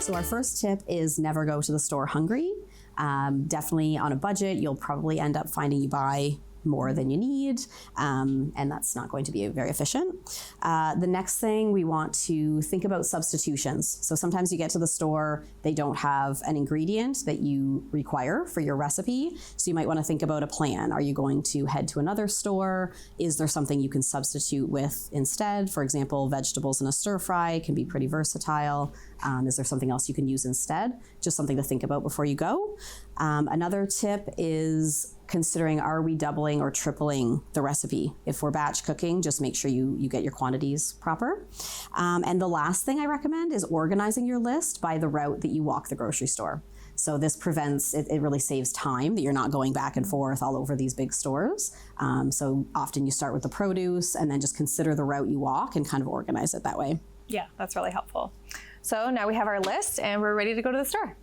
So our first tip is never go to the store hungry. Definitely on a budget, you'll probably end up finding you buy more than you need, and that's not going to be very efficient. The next thing, we want to think about substitutions. So sometimes you get to the store, they don't have an ingredient that you require for your recipe, so you might want to think about a plan. Are you going to head to another store? Is there something you can substitute with instead? For example, vegetables in a stir fry can be pretty versatile. Is there something else you can use instead? Just something to think about before you go. Another tip is considering, are we doubling or tripling the recipe? If we're batch cooking, just make sure you get your quantities proper. And the last thing I recommend is organizing your list by the route that you walk the grocery store. So this prevents, it really saves time that you're not going back and forth all over these big stores. So often you start with the produce and then just consider the route you walk and kind of organize it that way. Yeah, that's really helpful. So now we have our list and we're ready to go to the store.